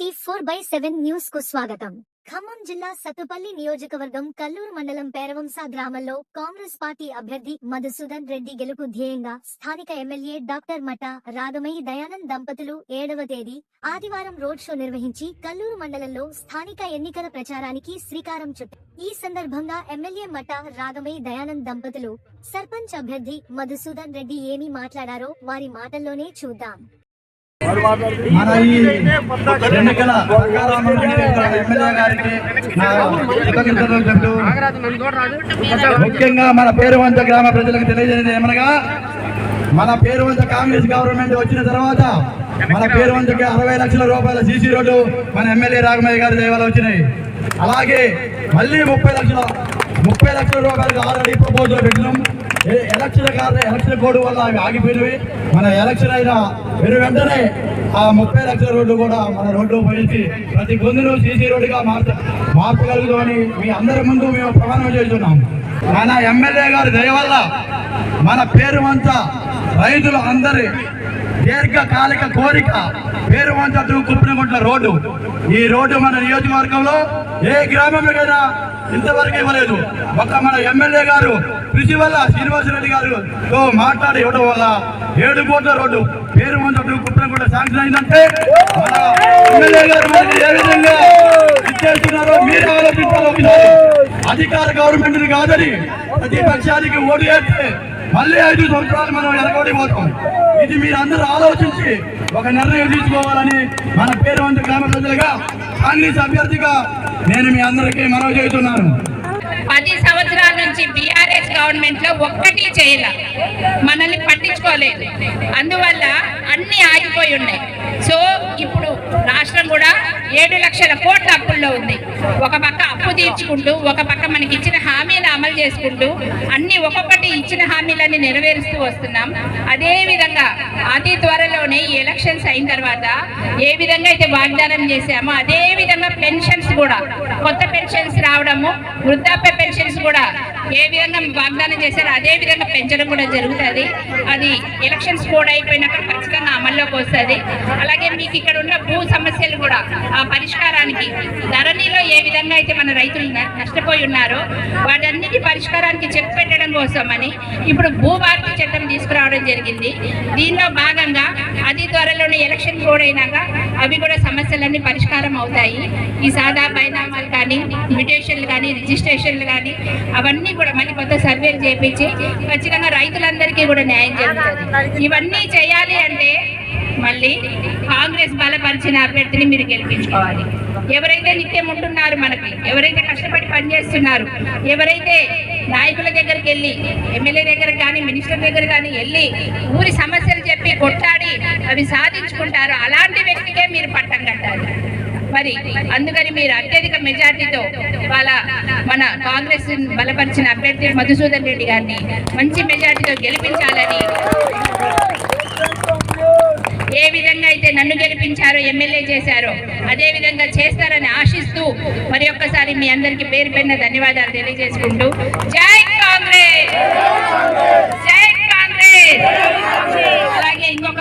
24/7 news కు స్వాగతం. ఖమ్మం జిల్లా సత్తుపల్లి నియోజకవర్గం కల్లూరు మండలం పేరవంస గ్రామంలో కాంగ్రెస్ పార్టీ అభ్యర్థి మధుసూదన్ రెడ్డి గెలుపు ధ్యేయంగా స్థానిక ఎమ్మెల్యే డాక్టర్ మట రాగమయ్యి దయానంద్ దంపతులు 7వ తేదీ ఆదివారం రోడ్ షో నిర్వహించి కల్లూరు మండలంలో స్థానిక ఎన్నికల ప్రచారానికి శ్రీకారం చుట్టారు. ఈ సందర్భంగా ఎమ్మెల్యే మట రాగమయ్యి దయానంద్ దంపతులు సర్పంచ్ అభ్యర్థి మధుసూదన్ రెడ్డి ఏమి మాట్లాడారో వారి మాటల్లోనే చూద్దాం. మన ఈ ఎన్నికల ఎమ్మెల్యే గారికి ముఖ్యంగా మన పేరువంత గ్రామ ప్రజలకు తెలియజేయడం ఏమనగా, మన పేరువంత కాంగ్రెస్ గవర్నమెంట్ వచ్చిన తర్వాత మన పేరువంతకి 60 లక్షల రూపాయల సీసీ రోడ్డు మన ఎమ్మెల్యే రాఘమయ్య గారి దయ వల్ల వచ్చినాయి. అలాగే మళ్ళీ 30 లక్షల రూపాయలకు ఆల్రెడీ ప్రపోజల్ పెట్టినాం. ఎలక్షన్ కోడ్ వల్ల అవి ఆగిపోయినవి. మన ఎలక్షన్ అయిన వెంటనే ఆ 30 లక్షల రోడ్డు కూడా మన రోడ్డు పోయించి ప్రతి గొంతును సీసీ రోడ్డుగా మార్చగలుగుతామని మీ అందరి ముందు మేము ప్రమాణం చేస్తున్నాం. మన ఎమ్మెల్యే గారి దయ వల్ల మన పేరువంత రైతులు అందరి దీర్ఘకాలిక కోరిక పేరువంత కుప్పినగుంట్ల రోడ్డు. ఈ రోడ్డు మన నియోజకవర్గంలో ఏ గ్రామంలోనైనా ఇంతవరకు ఇవ్వలేదు. ఒక మన ఎమ్మెల్యే గారు కృషి వల్ల శ్రీనివాసరెడ్డి గారితో మాట్లాడి ఇవ్వడం వల్ల 7 కోట్ల రోడ్డు పేరువంత కుప్పినగుంట్ల శాంక్షన్ అయిందంటే మన ఎమ్మెల్యే గారు మనకి ఏ విధంగా ఇచ్చేస్తున్నారో మీరే ఆలోచించాలి. అధికార గవర్నమెంట్ కాదని ప్రతిపక్షానికి ఓటు వేస్తే మళ్ళీ 5 సంవత్సరాలు మనం ఎరగొడిపోతాం. ఇది మీరు అందరూ ఆలోచించి ఒక నిర్ణయం తీసుకోవాలని మన పేరువంత గ్రామ ప్రజలుగా కాంగ్రెస్ అభ్యర్థిగా నేను మీ అందరికీ మనవి చేస్తున్నాను. 10 సంవత్సరాల నుంచి బీఆర్ఎస్ గవర్నమెంట్ లో ఒక్కటి చేయలే, మనల్ని పట్టించుకోలేదు. అందువల్ల అన్ని ఆగిపోయి ఉన్నాయి. సో ఇప్పుడు రాష్ట్రం కూడా 7 లక్షల కోట్ల అప్పుల్లో ఉంది. ఒక పక్క అప్పు తీర్చుకుంటూ, ఒక పక్క మనకి ఇచ్చిన హామీలు అమలు చేసుకుంటూ, అన్ని ఒక్కొక్కటి ఇచ్చిన హామీలన్నీ నెరవేరుస్తూ వస్తున్నాం. అదే విధంగా అతి త్వరలోనే ఈ ఎలక్షన్స్ అయిన తర్వాత ఏ విధంగా అయితే వాగ్దానం చేశామో అదే విధంగా పెన్షన్స్ కూడా, కొత్త పెన్షన్స్ రావడము, వృద్ధాప్య పెన్షన్స్ కూడా ఏ విధంగా వాగ్దానం చేశారో అదే విధంగా పెంచడం కూడా జరుగుతుంది. అది ఎలక్షన్స్ కోడ్ అయిపోయినాక ఖచ్చితంగా అమల్లోకి వస్తుంది. అలాగే మీకు ఇక్కడ ఉన్న భూ సమస్యలు కూడా ఆ పరిష్కారానికి, ధరణిలో ఏ విధంగా అయితే మన రైతులు నష్టపోయి ఉన్నారో వాటన్నిటి పరిష్కారానికి చెక్ పెట్టడం కోసం అని ఇప్పుడు భూభారతి చట్టం తీసుకురావడం జరిగింది. దీనిలో భాగంగా అతి త్వరలోనే ఎలక్షన్ కోడ్ అయినాక అవి కూడా సమస్యలన్నీ పరిష్కారం అవుతాయి. ఈ సాదా బైనామాలు కానీ, మ్యూటేషన్లు కానీ, రిజిస్ట్రేషన్లు కానీ అవన్నీ కూడా మళ్ళీ కొత్త సర్వేలు చేయించి ఖచ్చితంగా రైతులందరికీ కూడా న్యాయం జరుగుతుంది. ఇవన్నీ చేయాలి అంటే మళ్ళీ కాంగ్రెస్ బలపరిచిన అభ్యర్థిని మీరు గెలిపించుకోవాలి. ఎవరైతే నిత్యం ఉంటున్నారు, మనకి ఎవరైతే కష్టపడి పనిచేస్తున్నారు, ఎవరైతే నాయకుల దగ్గరికి వెళ్ళి, ఎమ్మెల్యే దగ్గర కానీ, మినిస్టర్ దగ్గర కానీ వెళ్ళి ఊరి సమస్యలు చెప్పి కొట్లాడి అవి సాధించుకుంటారో అలాంటి వ్యక్తికే మీరు పట్టం కట్టాలి. మరి అందుకని మీరు అత్యధిక మెజార్టీతో మన కాంగ్రెస్ బలపరిచిన అభ్యర్థి మధుసూదన్ రెడ్డి గారిని మంచి మెజార్టీతో గెలిపించాలని, ఏ విధంగా అయితే నన్ను గెలిపించారో, ఎమ్మెల్యే చేశారో అదే విధంగా చేస్తారని ఆశిస్తూ మరి ఒక్కసారి మీ అందరికీ పేరు పేరున ధన్యవాదాలు తెలియజేసుకుంటూ జై కాంగ్రెస్, జై కాంగ్రెస్. అలాగే ఇంకొక